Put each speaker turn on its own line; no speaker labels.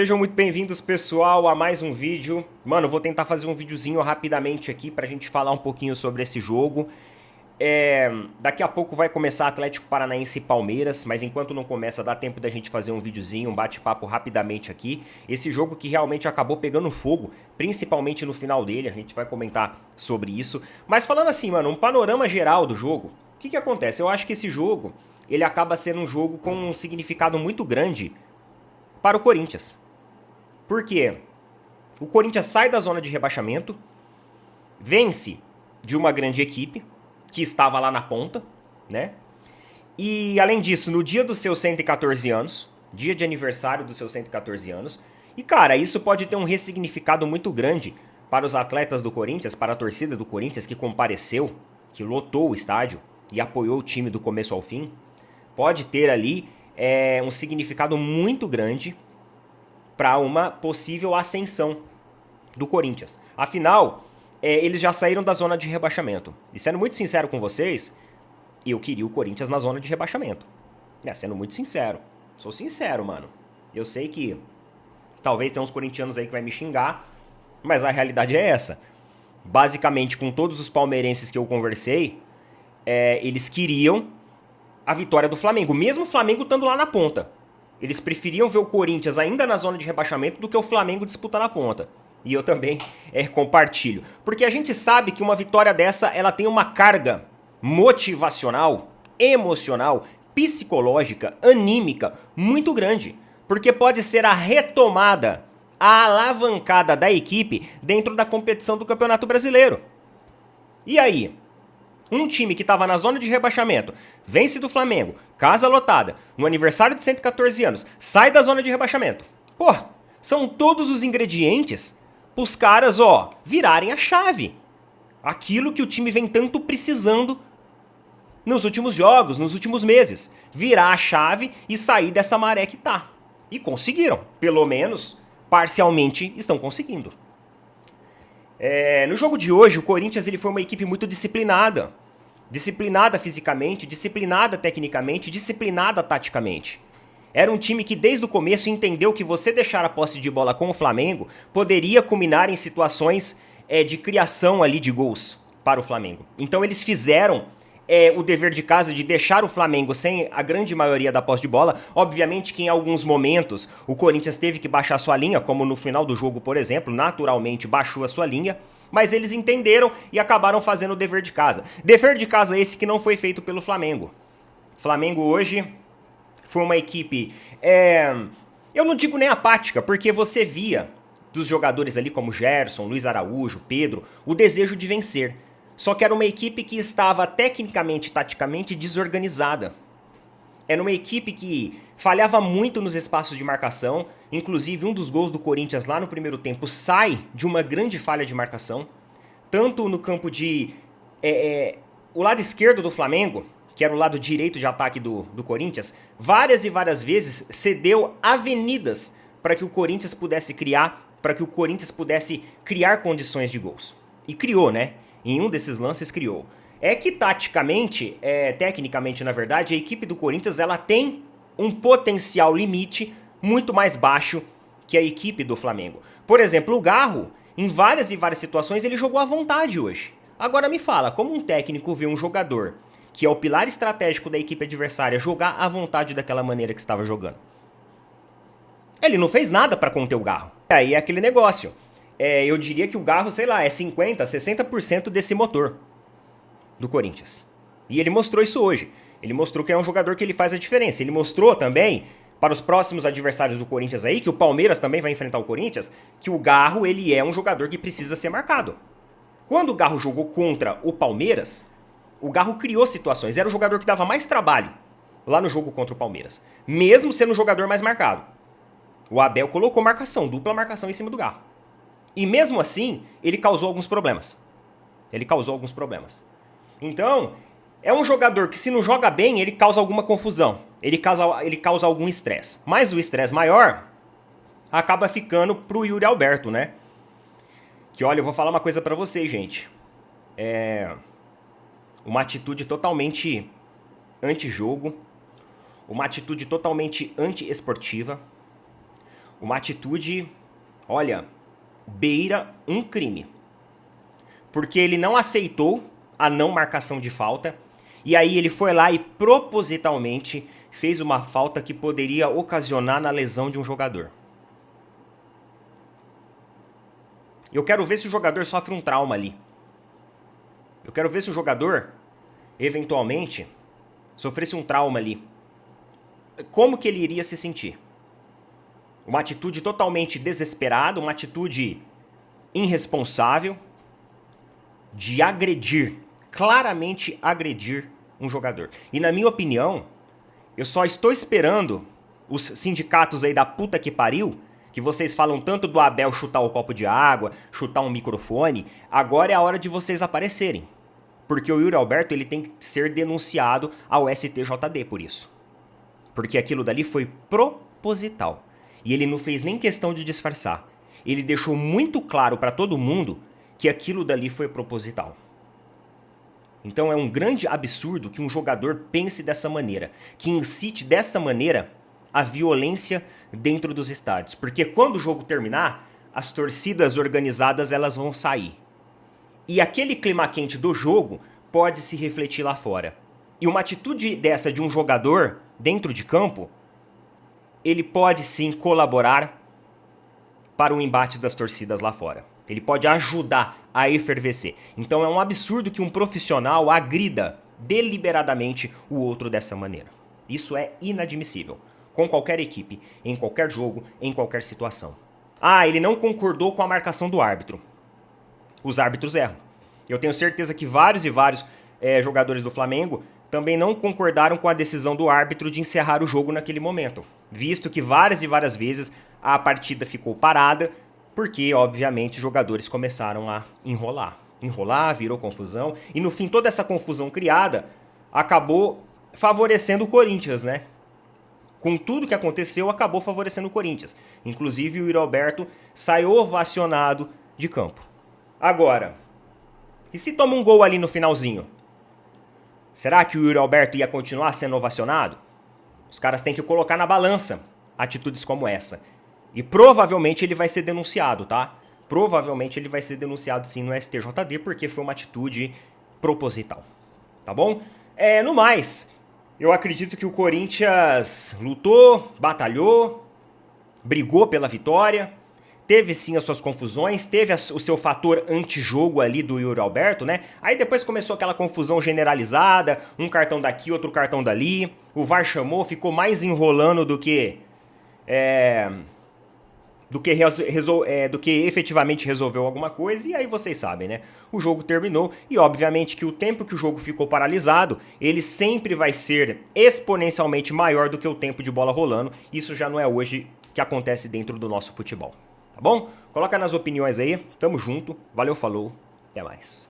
Sejam muito bem-vindos, pessoal, a mais um vídeo. Mano, eu vou tentar fazer um videozinho rapidamente aqui pra gente falar um pouquinho sobre esse jogo. Daqui a pouco vai começar Atlético Paranaense e Palmeiras, mas enquanto não começa, dá tempo da gente fazer um videozinho, um bate-papo rapidamente aqui. Esse jogo que realmente acabou pegando fogo, principalmente no final dele, a gente vai comentar sobre isso. Mas falando assim, mano, um panorama geral do jogo, o que acontece? Eu acho que esse jogo, ele acaba sendo um jogo com um significado muito grande para o Corinthians. Por quê? O Corinthians sai da zona de rebaixamento, vence de uma grande equipe que estava lá na ponta, né? E além disso, no dia dos seus 114 anos, dia de aniversário dos seus 114 anos, e cara, isso pode ter um ressignificado muito grande para os atletas do Corinthians, para a torcida do Corinthians que compareceu, que lotou o estádio e apoiou o time do começo ao fim. Pode ter ali um significado muito grande para uma possível ascensão do Corinthians. Afinal, eles já saíram da zona de rebaixamento. E sendo muito sincero com vocês, eu queria o Corinthians na zona de rebaixamento. Sendo muito sincero. Sou sincero, mano. Eu sei que talvez tenha uns corintianos aí que vai me xingar, mas a realidade é essa. Basicamente, com todos os palmeirenses que eu conversei, eles queriam a vitória do Flamengo, mesmo o Flamengo estando lá na ponta. Eles preferiam ver o Corinthians ainda na zona de rebaixamento do que o Flamengo disputar na ponta. E eu também compartilho. Porque a gente sabe que uma vitória dessa ela tem uma carga motivacional, emocional, psicológica, anímica muito grande. Porque pode ser a retomada, a alavancada da equipe dentro da competição do Campeonato Brasileiro. E aí? Um time que estava na zona de rebaixamento, vence do Flamengo, casa lotada, no aniversário de 114 anos, sai da zona de rebaixamento. Pô, são todos os ingredientes pros caras, virarem a chave. Aquilo que o time vem tanto precisando nos últimos jogos, nos últimos meses. Virar a chave e sair dessa maré que tá. E conseguiram. Pelo menos, parcialmente, estão conseguindo. No jogo de hoje, o Corinthians ele foi uma equipe muito disciplinada. Disciplinada fisicamente, disciplinada tecnicamente, disciplinada taticamente. Era um time que desde o começo entendeu que você deixar a posse de bola com o Flamengo poderia culminar em situações de criação ali de gols para o Flamengo. Então eles fizeram o dever de casa de deixar o Flamengo sem a grande maioria da posse de bola. Obviamente que em alguns momentos o Corinthians teve que baixar sua linha, como no final do jogo, por exemplo, naturalmente baixou a sua linha, mas eles entenderam e acabaram fazendo o dever de casa. Dever de casa esse que não foi feito pelo Flamengo. O Flamengo hoje foi uma equipe, eu não digo nem apática, porque você via dos jogadores ali como Gerson, Luiz Araújo, Pedro, o desejo de vencer. Só que era uma equipe que estava tecnicamente e taticamente desorganizada. Era uma equipe que falhava muito nos espaços de marcação. Inclusive, um dos gols do Corinthians lá no primeiro tempo sai de uma grande falha de marcação. Tanto no campo de... o lado esquerdo do Flamengo, que era o lado direito de ataque do Corinthians, várias e várias vezes cedeu avenidas para que o Corinthians pudesse criar, para que o Corinthians pudesse criar condições de gols. E criou, né? Em um desses lances criou. É que taticamente, tecnicamente na verdade, a equipe do Corinthians ela tem um potencial limite muito mais baixo que a equipe do Flamengo. Por exemplo, o Garro, em várias e várias situações, ele jogou à vontade hoje. Agora me fala, como um técnico vê um jogador que é o pilar estratégico da equipe adversária jogar à vontade daquela maneira que estava jogando? Ele não fez nada para conter o Garro. Aí é aquele negócio. Eu diria que o Garro, sei lá, é 50%, 60% desse motor do Corinthians. E ele mostrou isso hoje. Ele mostrou que é um jogador que ele faz a diferença. Ele mostrou também para os próximos adversários do Corinthians aí, que o Palmeiras também vai enfrentar o Corinthians, que o Garro ele é um jogador que precisa ser marcado. Quando o Garro jogou contra o Palmeiras, o Garro criou situações. Era o jogador que dava mais trabalho lá no jogo contra o Palmeiras, mesmo sendo o jogador mais marcado. O Abel colocou marcação, dupla marcação em cima do Garro. E mesmo assim, ele causou alguns problemas. Então, é um jogador que se não joga bem, ele causa alguma confusão. Ele causa algum estresse. Mas o estresse maior acaba ficando pro Yuri Alberto, né? Que olha, eu vou falar uma coisa pra vocês, gente. Uma atitude totalmente anti-jogo. Uma atitude totalmente anti-esportiva. Uma atitude, olha, beira um crime. Porque ele não aceitou a não marcação de falta, e aí ele foi lá e propositalmente fez uma falta que poderia ocasionar na lesão de um jogador. Eu quero ver se o jogador sofre um trauma ali. Eu quero ver se o jogador, eventualmente, sofresse um trauma ali. Como que ele iria se sentir? Uma atitude totalmente desesperada, uma atitude irresponsável de agredir, claramente agredir um jogador. E na minha opinião, eu só estou esperando os sindicatos aí da puta que pariu, que vocês falam tanto do Abel chutar o copo de água, chutar um microfone, agora é a hora de vocês aparecerem. Porque o Yuri Alberto ele tem que ser denunciado ao STJD por isso. Porque aquilo dali foi proposital. E ele não fez nem questão de disfarçar. Ele deixou muito claro para todo mundo que aquilo dali foi proposital. Então é um grande absurdo que um jogador pense dessa maneira, que incite dessa maneira a violência dentro dos estádios. Porque quando o jogo terminar, as torcidas organizadas elas vão sair. E aquele clima quente do jogo pode se refletir lá fora. E uma atitude dessa de um jogador dentro de campo, ele pode sim colaborar para o embate das torcidas lá fora. Ele pode ajudar a efervescer. Então é um absurdo que um profissional agrida deliberadamente o outro dessa maneira. Isso é inadmissível. Com qualquer equipe, em qualquer jogo, em qualquer situação. Ah, ele não concordou com a marcação do árbitro. Os árbitros erram. Eu tenho certeza que vários e vários jogadores do Flamengo também não concordaram com a decisão do árbitro de encerrar o jogo naquele momento. Visto que várias e várias vezes a partida ficou parada, porque, obviamente, os jogadores começaram a enrolar. Enrolar, virou confusão, e no fim toda essa confusão criada acabou favorecendo o Corinthians, né? Com tudo que aconteceu, acabou favorecendo o Corinthians. Inclusive o Yuri Alberto saiu ovacionado de campo. Agora, e se toma um gol ali no finalzinho? Será que o Yuri Alberto ia continuar sendo ovacionado? Os caras têm que colocar na balança atitudes como essa. E provavelmente ele vai ser denunciado, tá? Provavelmente ele vai ser denunciado sim no STJD porque foi uma atitude proposital. Tá bom? No mais, eu acredito que o Corinthians lutou, batalhou, brigou pela vitória. Teve sim as suas confusões, teve o seu fator antijogo ali do Yuri Alberto, né? Aí depois começou aquela confusão generalizada, um cartão daqui, outro cartão dali. O VAR chamou, ficou mais enrolando do que efetivamente resolveu alguma coisa, e aí vocês sabem, né? O jogo terminou e obviamente que o tempo que o jogo ficou paralisado, ele sempre vai ser exponencialmente maior do que o tempo de bola rolando. Isso já não é hoje que acontece dentro do nosso futebol. Tá bom? Coloca nas opiniões aí, tamo junto, valeu, falou, até mais.